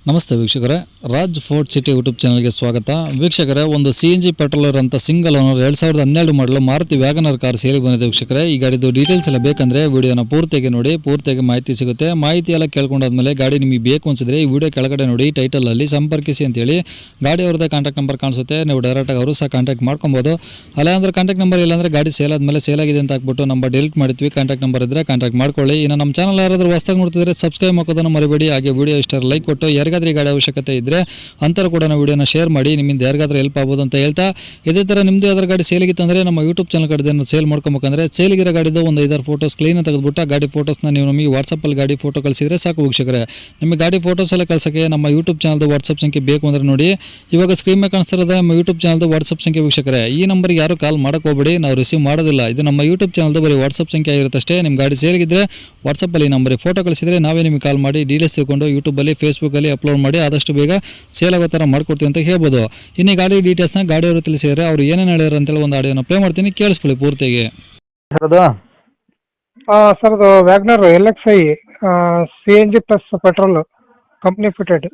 ನಮಸ್ತೆ ವೀಕ್ಷಕರೇ, Raj fort city YouTube ಚಾನಲ್ಗೆ ಸ್ವಾಗತ. ವೀಕ್ಷಕರೇ, ಒಂದು CNG ಪೆಟ್ರೋಲರ್ ಅಂತ ಸಿಂಗಲ್ ಓನರ್ 2012 ಮಾಡಲು ಮಾರುತಿ ವ್ಯಾಗನರ್ ಕಾರ್ ಸೇರಿ ಬಂದಿದೆ. ವೀಕ್ಷಕರೇ, ಈ ಗಾಡಿದು ಡೀಟೇಲ್ಸ್ ಎಲ್ಲ ಬೇಕಂದ್ರೆ ವಿಡಿಯೋನ ಪೂರ್ತಿಯಾಗಿ ನೋಡಿ, ಪೂರ್ತಿಯಾಗಿ ಮಾಹಿತಿ ಸಿಗುತ್ತೆ. ಮಾಹಿತಿ ಎಲ್ಲ ಕೇಳ್ಕೊಂಡಾದ್ಮೇಲೆ ಗಾಡಿ ನಿಮಗೆ ಬೇಕು ಅನ್ಸಿದ್ರೆ ಈ ವಿಡಿಯೋ ಕೆಳಗಡೆ ನೋಡಿ ಟೈಟಲ್ ಅಲ್ಲಿ ಸಂಪರ್ಕಿಸಿ ಅಂತೇಳಿ ಗಾಡಿ ಅವ್ರದ್ದೇ ಕಾಂಟ್ಯಾಕ್ಟ್ ನಂಬರ್ ಕಾಣಿಸುತ್ತೆ. ನೀವು ಡೈರೆಕ್ಟಾಗಿ ಅವರು ಸಹ ಕಾಂಟ್ಯಾಕ್ಟ್ ಮಾಡ್ಕೊಬೋದು. ಅಲ್ಲಾಂದ್ರೆ ಕಾಂಟ್ಯಾಕ್ಟ್ ನಂಬರ್ ಇಲ್ಲಾಂದ್ರೆ ಗಾಡಿ ಸೇಲ್ ಆದಮೇಲೆ ಸೇಲ್ ಆಗಿದೆ ಅಂತ ಹಾಕ್ಬಿಟ್ಟು ನಂಬರ್ ಡಿಲೀಟ್ ಮಾಡ್ತೀವಿ. ಕಾಂಟ್ಯಾಕ್ಟ್ ನಂಬರ್ ಇದ್ರೆ ಕಾಂಟ್ಯಾಕ್ಟ್ ಮಾಡ್ಕೊಳ್ಳಿ. ಇನ್ನು ನಮ್ಮ ಚಾನಲ್ ಯಾರಾದರೂ ಹೊಸದಾಗಿ ನೋಡ್ತಿದ್ರೆ ಸಬ್ಸ್ಕ್ರೈಬ್ ಮಾಡೋದನ್ನು ಮರಿಬೇಡಿ. ಹಾಗೆ ವಿಡಿಯೋ ಇಷ್ಟ ಲೈಕ್ ಕೊಟ್ಟು ಯಾರಿಗಾದ್ರೂ ಈ ಗಾಡಿ ಅವಶ್ಯಕತೆ ಇದ್ರೆ ಅಂತರ ಕೂಡ ವಿಡಿಯೋನ ಶೇರ್ ಮಾಡಿ, ನಿಮ್ಮಿಂದ ಯಾರಿಗಾದ್ರೂ ಹೆಲ್ಪ್ ಆಗ್ಬೋದು ಅಂತ ಹೇಳ್ತಾ, ಇದೇ ತರ ನಿಮ್ದು ಯಾವ್ದಾರು ಗಾಡಿ ಸೇಲಿಗಿತ್ತಂದ್ರೆ ನಮ್ಮ ಯೂಟ್ಯೂಬ್ ಚಾನಲ್ ಕಡೆಯಿಂದ ಸೇಲ್ ಮಾಡ್ಕೊಬೇಕಂದ್ರೆ ಸೇಲಿಗಿರೋ ಗಾಡಿದು ಒಂದು 5-6 ಫೋಟೋಸ್ ಕ್ಲೀನ್ ತೆಗೆದುಬಿಟ್ಟು ಆ ಗಾಡಿ ಫೋಟೋಸ್ನ ನೀವು ನಮಗೆ ವಾಟ್ಸಪ್ಪಲ್ಲಿ ಗಾಡಿ ಫೋಟೋ ಕಳಿಸಿದ್ರೆ ಸಾಕು ವೀಕ್ಷಕರೇ. ನಿಮಗೆ ಗಾಡಿ ಫೋಟೋಸ್ ಎಲ್ಲ ಕಳ್ಸೋಕ್ಕೆ ನಮ್ಮ ಯೂಟ್ಯೂಬ್ ಚಾನಲ್ದು ವಾಟ್ಸಪ್ ಸಂಖ್ಯೆ ಬೇಕು ಅಂದ್ರೆ ನೋಡಿ, ಇವಾಗ ಸ್ಕ್ರೀನ್ ಮೇಲೆ ಕಾಣಿಸ್ತಿರೋದು ನಮ್ಮ ಯೂಟ್ಯೂಬ್ ಚಾನಲ್ದು ವಾಟ್ಸಪ್ ಸಂಖ್ಯೆ ವೀಕ್ಷಕರೇ. ಈ ನಂಬರ್ಗೆ ಯಾರು ಕಾಲ್ ಮಾಡಕ್ಕೆ ಹೋಗಬೇಡಿ, ನಾವು ರಿಸೀವ್ ಮಾಡೋದಿಲ್ಲ. ಇದು ನಮ್ಮ ಯೂಟ್ಯೂಬ್ ಚಾನಲ್ದು ಬರೀ ವಾಟ್ಸಪ್ ಸಂಖ್ಯೆ ಆಗಿರುತ್ತೆ ಅಷ್ಟೇ. ನಿಮ್ಮ ಗಾಡಿ ಸೇಲಿಗಿದ್ರೆ ವಾಟ್ಸಪ್ಪಲ್ಲಿ ನಂಬರಿಗೆ ಫೋಟೋ ಕಳಿಸಿದ್ರೆ ನಾವೇ ನಿಮಗೆ ಕಾಲ್ ಮಾಡಿ ಡೀಟೇಲ್ಸ್ ತಿಳ್ಕೊಂಡು ಯೂಟ್ಯೂಬಲ್ಲಿ ಫೇಸ್ಬುಕ್ಕಲ್ಲಿ ಅಪ್ಲೋಡ್ ಮಾಡಿ ಆದಷ್ಟು ಬೇಗ ಸೇಲ್ ಆಗೋ ಥರ ಮಾಡ್ಕೊಡ್ತೀವಿ ಅಂತ ಹೇಳ್ಬೋದು. ಇನ್ನು ಗಾಡಿ ಡೀಟೇಲ್ಸ್ನ ಗಾಡಿಯವರು ತಿಳಿಸಿದರೆ ಅವ್ರು ಏನೇನು ಹೇಳ್ಯಾರ ಅಂತೇಳಿ ಒಂದು ಆಡಿಯೋನ ಪ್ಲೇ ಮಾಡ್ತೀನಿ, ಕೇಳಿಸ್ಕೊಳ್ಳಿ ಪೂರ್ತಿಯಾಗಿ. ಸರ್ ಅದು WagonR LXi CNG plus petrol company fitted.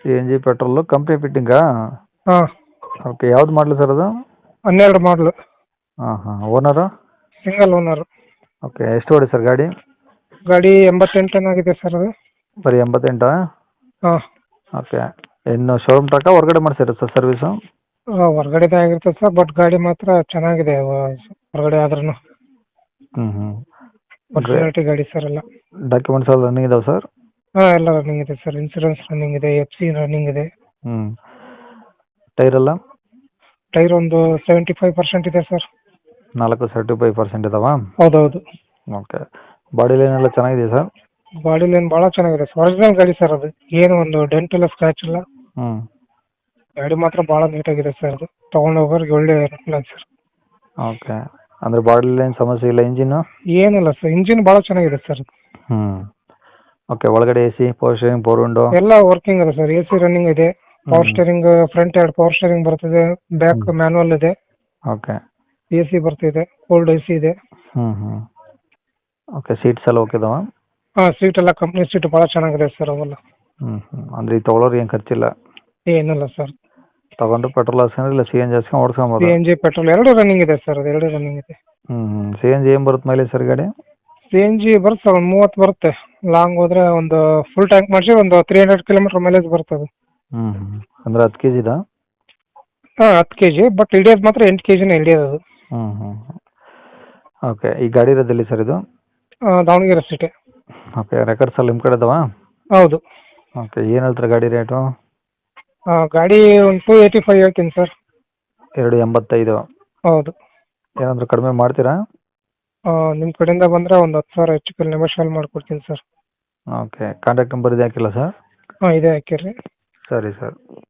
CNG petrol company ಫಿಟ್ಟಿಂಗಾ? ಹಾಂ, ಓಕೆ. ಯಾವ್ದು ಮಾಡಲು ಸರ್ ಅದು? 12 ಮಾಡಲು. ಹಾಂ. ಓನರು? Single owner. ಓಕೆ. ಎಷ್ಟು ಓಡಿ ಸರ್ ಗಾಡಿ? ಗಾಡಿ 88 ಆಗಿದೆ ಸರ್ ಅದು. ಬರೀ 88? ಹಾಂ. ಓಕೆ. ಇನ್ನು ಶೋರೂಮ್ ತನಕ ಹೊರಗಡೆ ಮಾಡಿಸಿರ ಸರ್ ಸರ್ವಿಸು? ಹೊರಗಡೆದೇ ಆಗಿರ್ತದೆ ಸರ್, ಬಟ್ ಗಾಡಿ ಮಾತ್ರ ಚೆನ್ನಾಗಿದೆ ಹೊರಗಡೆ ಆದ್ರೂ. ಪರ್ಸನಾಲಿಟಿ ಗಾಡಿ ಸರ್ ಎಲ್ಲ. ಡಾಕ್ಯುಮೆಂಟ್ಸ್ ಎಲ್ಲ ರನ್ನಿಂಗ್ ಇದಾವೆ ಸರ್? ಹಾಂ, ಎಲ್ಲ ರನ್ನಿಂಗ್ ಇದೆ ಸರ್. ಇನ್ಸೂರೆನ್ಸ್ ರನ್ನಿಂಗ್ ಇದೆ, FC ರನ್ನಿಂಗ್ ಇದೆ. ಟೈರ್ ಎಲ್ಲ? ಟೈರ್ ಒಂದು 75% ಇದೆ ಸರ್. 75% ಇದಾವಾ? ಹೌದೌದು. ಓಕೆ. ಬಾಡಿ ಲೈನ್ ಎಲ್ಲ ಚೆನ್ನಾಗಿದೆ ಸರ್? ಬಾಡಿ ಲೈನ್ ಭಾಳ ಚೆನ್ನಾಗಿದೆ ಸರ್. ಒರಿಜಿನಲ್ ಗಾಡಿ ಸರ್ ಅದು, ಏನು ಒಂದು ಡೆಂಟ್ ಇಲ್ಲ, ಸ್ಕ್ರಾಚ್ ಇಲ್ಲ. ಗಾಡಿ ಮಾತ್ರ ಭಾಳ ನೀಟಾಗಿದೆ ಸರ್. ಅದು ತೊಗೊಂಡು ಹೋಗೋರಿಗೆ ಒಳ್ಳೆ ಅನುಕೂಲ ಸರ್. ಓಕೆ. ಅಂದರೆ ಬಾಡಿ ಲೈನ್ ಸಮಸ್ಯೆ ಇಲ್ಲ? ಇಂಜಿನ್ನು ಏನಿಲ್ಲ ಸರ್, ಇಂಜಿನ್ ಭಾಳ ಚೆನ್ನಾಗಿದೆ ಸರ್. ಓಕೆ. ಒಳಗಡೆ AC, power steering, power window ಎಲ್ಲ ವರ್ಕಿಂಗ್ ಇದೆ ಸರ್. AC ರನ್ನಿಂಗ್ ಇದೆ. Power steering front 2 power steering ಬರ್ತದೆ, ಬ್ಯಾಕ್ ಮ್ಯಾನುವಲ್ ಇದೆ. ಓಕೆ. AC ಬರ್ತಿದೆ, ಕೋಲ್ಡ್ AC ಇದೆ. ಓಕೆ. ಸೀಟ್ಸ್ ಎಲ್ಲ ಓಕೆ ಇದಾವಾ? ಹಾಂ, ಸೀಟ್ ಎಲ್ಲ ಕಂಪ್ನಿ ಸೀಟ್ ಭಾಳ ಚೆನ್ನಾಗಿದೆ ಸರ್ ಅವೆಲ್ಲ. ಅಂದರೆ ಈ ತೊಗೊಳೋರು ಏನು ಖರ್ಚಿಲ್ಲ? ಏನಿಲ್ಲ ಸರ್. ತಗೊಂಡು ಪೆಟ್ರೋಲ್ ಹಾಕ್ಸ್ಕೊಂಡ್ರೆ ಇಲ್ಲ CNG ಹಾಕ್ಸ್ಕೊಂಡು ಓಡಿಸ್ಕೊಬೋದು? CNG ಪೆಟ್ರೋಲ್ ಎರಡು ರನ್ನಿಂಗ್ ಇದೆ ಸರ್. ಅದು ಎರಡು ರನ್ನಿಂಗ್ ಇದೆ. CNG ಏನು ಬರುತ್ತೆ ಮೈಲೇಜ್ ಸರ್ ಗಾಡಿ? CNG ಬರುತ್ತೆ ಸರ್, ಒಂದು 30 ಬರುತ್ತೆ. ಲಾಂಗ್ ಹೋದ್ರೆ ಒಂದು ಫುಲ್ ಟ್ಯಾಂಕ್ ಮಾಡಿಸಿ ಒಂದು 300 ಕಿಲೋಮೀಟರ್ ಮೈಲೇಜ್ ಬರ್ತದೆ. ಅಂದರೆ 10 kg? ಹಾಂ, 10 kg. ಬಟ್ ಹಿಡಿಯೋದು ಮಾತ್ರ 8 kgನೇ ಹಿಡಿಯೋದು. ಓಕೆ. ಈ ಗಾಡಿ ಇರೋದಿಲ್ಲ ಸರ್ ಇದು? ದಾವಣಗೆರೆ ಸಿಟಿ. ಓಕೆ. ರೆಕಾರ್ಡ್ಸ್ ಎಲ್ಲ ನಿಮ್ಮ ಕಡೆ ಇದಾವಾ? ಹೌದು. ಓಕೆ. ಏನು ಹೇಳ್ತಾರೆ ಗಾಡಿ ರೇಟು? ಗಾಡಿ ಒಂದು 285 ಹೇಳ್ತೀನಿ ಸರ್. 285? ಹೌದು. ಏನಾದರೂ ಕಡಿಮೆ ಮಾಡ್ತೀರಾ? ನಿಮ್ಮ ಕಡೆಯಿಂದ ಬಂದರೆ ಒಂದು 10,000 ಹೆಚ್ಚು ಕಡಿಮೆ ನೆಗೋಷಿಯೇಟ್ ಮಾಡಿಕೊಡ್ತೀನಿ ಸರ್. ಓಕೆ. ಕಾಂಟ್ಯಾಕ್ಟ್ ನಂಬರ್ ಇದೆ ಹಾಕಿಲ್ಲ ಸರ್? ಹಾಂ, ಇದೆ ಹಾಕಿರಿ. ಸರಿ ಸರ್.